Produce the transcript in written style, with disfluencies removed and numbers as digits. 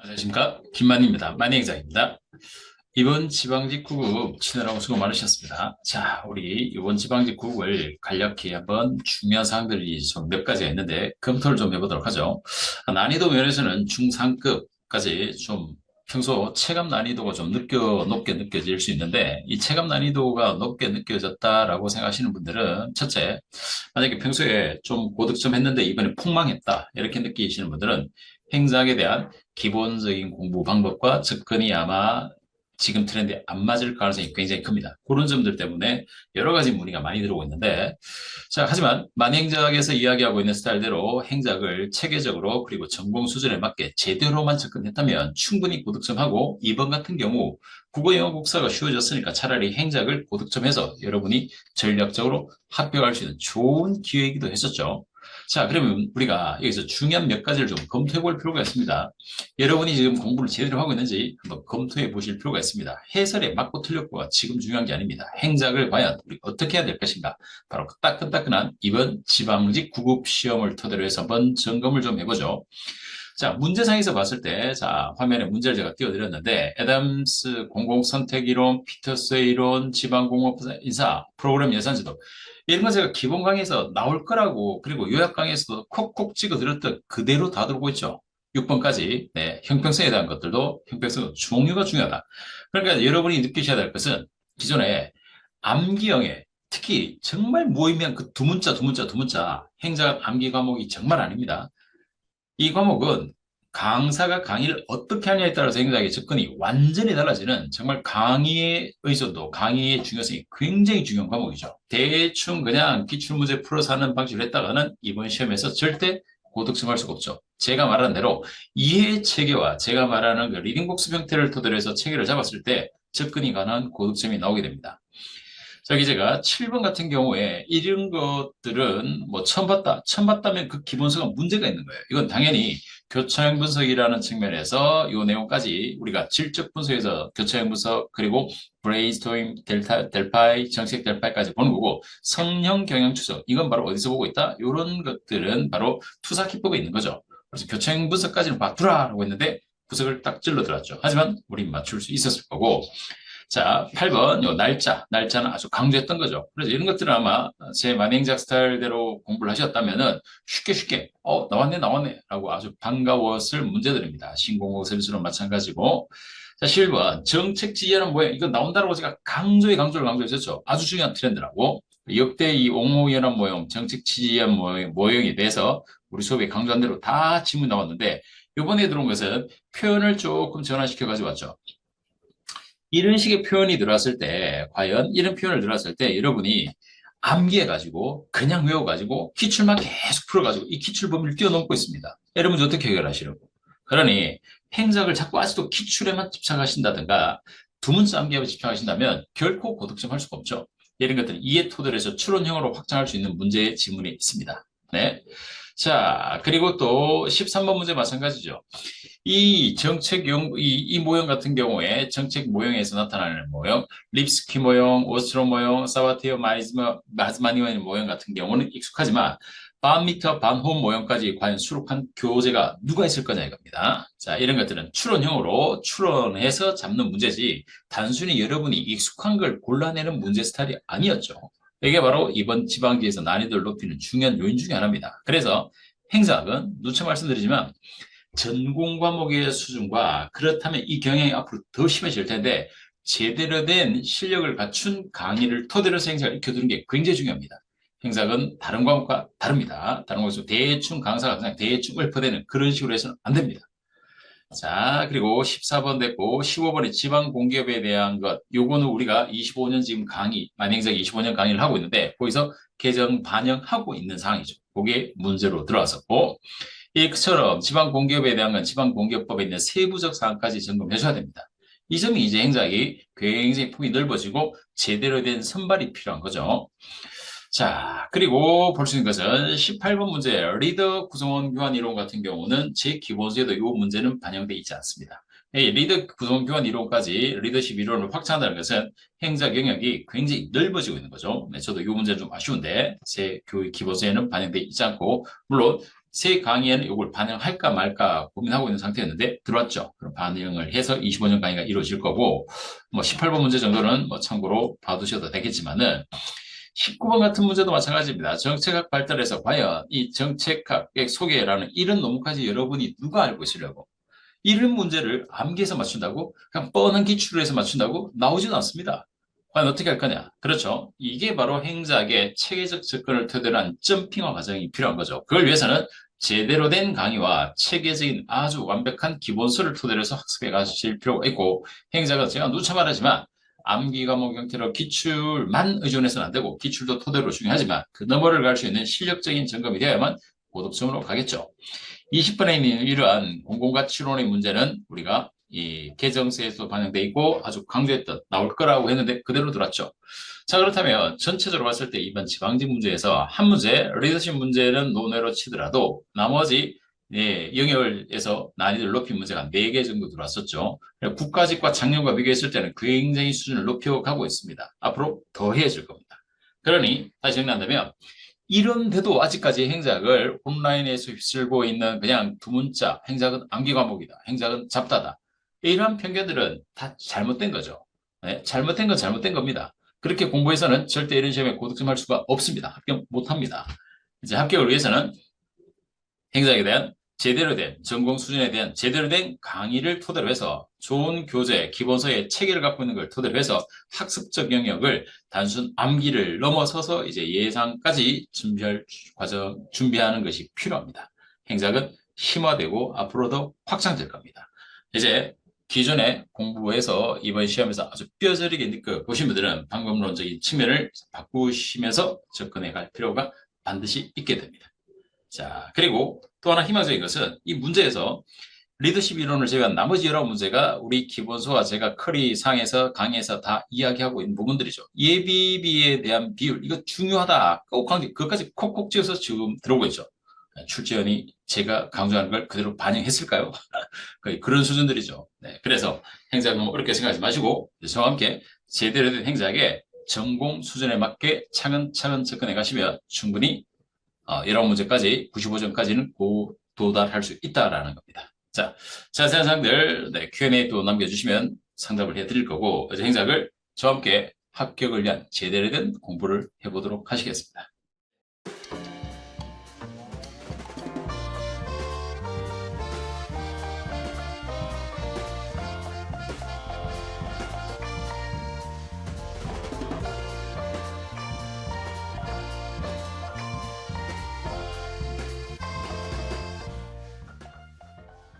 안녕하십니까, 김만희입니다. 만희행장입니다. 이번 지방직 구급 치느라고 수고 많으셨습니다. 자, 우리 이번 지방직 구급을 간략히 한번 중요한 사항들이 좀 몇 가지가 있는데 검토를 좀 해보도록 하죠. 난이도 면에서는 중상급까지 좀 평소 체감 난이도가 좀 높게 느껴질 수 있는데, 이 체감 난이도가 높게 느껴졌다라고 생각하시는 분들은, 첫째, 만약에 평소에 좀 고득점 했는데 이번에 폭망했다 이렇게 느끼시는 분들은 행작에 대한 기본적인 공부 방법과 접근이 아마 지금 트렌드에 안 맞을 가능성이 굉장히 큽니다. 그런 점들 때문에 여러 가지 문의가 많이 들어오고 있는데, 자, 하지만 만행작에서 이야기하고 있는 스타일대로 행작을 체계적으로 그리고 전공 수준에 맞게 제대로만 접근했다면 충분히 고득점하고, 이번 같은 경우 국어, 영어, 국사가 쉬워졌으니까 차라리 행작을 고득점해서 여러분이 전략적으로 합격할 수 있는 좋은 기회이기도 했었죠. 자, 그러면 우리가 여기서 중요한 몇 가지를 좀 검토해 볼 필요가 있습니다. 여러분이 지금 공부를 제대로 하고 있는지 한번 검토해 보실 필요가 있습니다. 해설에 맞고 틀렸고가 지금 중요한 게 아닙니다. 행작을 과연 우리 어떻게 해야 될 것인가? 바로 그 따끈따끈한 이번 지방직 구급 시험을 토대로 해서 한번 점검을 좀 해보죠. 자, 문제상에서 봤을 때, 자, 화면에 문제를 제가 띄워드렸는데, 애덤스 공공선택이론, 피터스의 이론, 지방공업 인사, 프로그램 예산제도, 이런 건 제가 기본 강의에서 나올 거라고, 그리고 요약 강의에서도 콕콕 찍어드렸던 그대로 다 들어오고 있죠. 6번까지, 네, 형평성에 대한 것들도 형평성 종류가 중요하다. 그러니까 여러분이 느끼셔야 될 것은 기존에 암기형에 특히 정말 무의미한 그 두 문자, 행정 암기 과목이 정말 아닙니다. 이 과목은 강사가 강의를 어떻게 하냐에 따라서 행사의 접근이 완전히 달라지는, 정말 강의의 의존도, 강의의 중요성이 굉장히 중요한 과목이죠. 대충 그냥 기출문제 풀어서 하는 방식으로 했다가는 이번 시험에서 절대 고득점할 수가 없죠. 제가 말한 대로 이해 체계와 제가 말하는 그 리딩 복습 형태를 토대로 해서 체계를 잡았을 때 접근이 가능한 고득점이 나오게 됩니다. 저기 제가 7번 같은 경우에 이런 것들은 뭐 처음 봤다면 그 기본서가 문제가 있는 거예요. 이건 당연히 교차형 분석이라는 측면에서 이 내용까지 우리가 질적 분석에서 교차형 분석, 그리고 브레인스토밍 델파이, 정책 델파이까지 보는 거고, 성형 경영 추적, 이건 바로 어디서 보고 있다? 이런 것들은 바로 투사 기법에 있는 거죠. 그래서 교차형 분석까지는 봐두라라고 했는데 분석을 딱 찔러 들었죠. 하지만 우린 맞출 수 있었을 거고, 자, 8번, 요 날짜는 아주 강조했던 거죠. 그래서 이런 것들은 아마 제 만행작 스타일대로 공부를 하셨다면은 쉽게, 나왔네, 라고 아주 반가웠을 문제들입니다. 신공고 점수는 마찬가지고. 자, 11번, 정책 지휘하는 모양. 이거 나온다라고 제가 강조를 강조했었죠. 아주 중요한 트렌드라고. 역대 이 옹호연합 모형, 정책 지휘한 모형에 대해서 우리 수업에 강조한 대로 다 질문 나왔는데, 이번에 들어온 것은 표현을 조금 전환시켜 가지고 왔죠. 이런 식의 표현이 들어왔을 때, 과연 이런 표현을 들어왔을 때 여러분이 암기해가지고 그냥 외워가지고 기출만 계속 풀어가지고 이 기출 범위를 뛰어넘고 있습니다. 여러분 어떻게 해결하시려고? 그러니 행적을 자꾸 아직도 기출에만 집착하신다든가 두 문자 암기에 집착하신다면 결코 고득점 할 수가 없죠. 이런 것들은 이해 토대로 해서 추론형으로 확장할 수 있는 문제의 지문이 있습니다. 네. 자, 그리고 또 13번 문제 마찬가지죠. 이 이 모형 같은 경우에 정책 모형에서 나타나는 모형, 립스키 모형, 오스트로 모형, 사바티어 마즈마니오 모형 같은 경우는 익숙하지만 반미터 반홈 모형까지 과연 수록한 교재가 누가 있을 거냐 이겁니다. 자, 이런 것들은 추론형으로 추론해서 잡는 문제지 단순히 여러분이 익숙한 걸 골라내는 문제 스타일이 아니었죠. 이게 바로 이번 지방지에서 난이도를 높이는 중요한 요인 중에 하나입니다. 그래서 행사학은 누차 말씀드리지만 전공 과목의 수준과, 그렇다면 이 경향이 앞으로 더 심해질 텐데 제대로 된 실력을 갖춘 강의를 토대로 해서 행사를 익혀두는 게 굉장히 중요합니다. 행사는 다른 과목과 다릅니다. 다른 과목에서 대충 강사가 그냥 대충 읊어대는 그런 식으로 해서는 안 됩니다. 자, 그리고 14번 됐고 15번의 지방 공기업에 대한 것, 요거는 우리가 25년 지금 만행작 25년 강의를 하고 있는데 거기서 개정 반영하고 있는 상황이죠. 그게 문제로 들어왔었고, 이처럼 지방공기업에 대한 건 지방공기업법에 있는 세부적 사항까지 점검해 줘야 됩니다. 이 점이 이제 행작이 굉장히 폭이 넓어지고 제대로 된 선발이 필요한 거죠. 자, 그리고 볼 수 있는 것은 18번 문제, 리더 구성원 교환 이론 같은 경우는 제 기본서에도 이 문제는 반영되어 있지 않습니다. 이 리더 구성원 교환 이론까지 리더십 이론을 확장한다는 것은 행작 영역이 굉장히 넓어지고 있는 거죠. 네, 저도 이 문제는 좀 아쉬운데 제 교육 기본서에는 반영되어 있지 않고, 물론 새 강의에는 이걸 반영할까 말까 고민하고 있는 상태였는데 들어왔죠. 그럼 반영을 해서 25년 강의가 이루어질 거고, 뭐 18번 문제 정도는 뭐 참고로 봐두셔도 되겠지만은 19번 같은 문제도 마찬가지입니다. 정책학 발달에서 과연 이 정책학의 소개라는 이런 논문까지 여러분이 누가 알고 있으려고? 이런 문제를 암기해서 맞춘다고? 그냥 뻔한 기출을 해서 맞춘다고? 나오지도 않습니다. 과연 어떻게 할 거냐? 그렇죠. 이게 바로 행작의 체계적 접근을 토대로 한 점핑화 과정이 필요한 거죠. 그걸 위해서는 제대로 된 강의와 체계적인 아주 완벽한 기본서를 토대로 해서 학습해 가실 필요가 있고, 행작은 제가 누차 말하지만 암기 과목 형태로 기출만 의존해서는 안 되고, 기출도 토대로 중요하지만 그 너머를 갈 수 있는 실력적인 점검이 되어야만 고득점으로 가겠죠. 20번에 있는 이러한 공공가치론의 문제는 우리가 이 개정서에서 반영돼 있고 아주 강조했던 나올 거라고 했는데 그대로 들어왔죠. 자, 그렇다면 전체적으로 봤을 때 이번 지방직 문제에서 한 문제, 리더십 문제는 논외로 치더라도 나머지 영역에서 난이도를 높인 문제가 4개 정도 들어왔었죠. 국가직과 작년과 비교했을 때는 굉장히 수준을 높여가고 있습니다. 앞으로 더 해줄 겁니다. 그러니 다시 정리한다면 이런데도 아직까지 행작을 온라인에서 휩쓸고 있는 그냥 두 문자, 행작은 암기 과목이다, 행작은 잡다다. 이러한 편견들은 다 잘못된 거죠. 네, 잘못된 건 잘못된 겁니다. 그렇게 공부해서는 절대 이런 시험에 고득점 할 수가 없습니다. 합격 못 합니다. 이제 합격을 위해서는 행작에 대한 제대로 된 전공 수준에 대한 제대로 된 강의를 토대로 해서 좋은 교재, 기본서의 체계를 갖고 있는 걸 토대로 해서 학습적 영역을 단순 암기를 넘어서서 이제 예상까지 준비하는 것이 필요합니다. 행작은 심화되고 앞으로도 확장될 겁니다. 이제 기존에 공부해서 이번 시험에서 아주 뼈저리게 느껴보신 분들은 방법론적인 측면을 바꾸시면서 접근해 갈 필요가 반드시 있게 됩니다. 자, 그리고 또 하나 희망적인 것은 이 문제에서 리더십 이론을 제외한 나머지 여러 문제가 우리 기본서와 제가 커리상에서 강의에서 다 이야기하고 있는 부분들이죠. 예비비에 대한 비율, 이거 중요하다. 꼭 강조, 그것까지 콕콕 찍어서 지금 들어오고 있죠. 출제원이 제가 강조하는 걸 그대로 반영했을까요? 거의 그런 수준들이죠. 네, 그래서 행작을 너무 어렵게 생각하지 마시고 저와 함께 제대로 된 행작에 전공 수준에 맞게 차근차근 접근해 가시면 충분히 이런 문제까지 95점까지는 도달할 수 있다라는 겁니다. 자, 자세한 사항들 Q&A 또 남겨주시면 상담을 해드릴 거고 어제 행작을 저와 함께 합격을 위한 제대로 된 공부를 해보도록 하시겠습니다.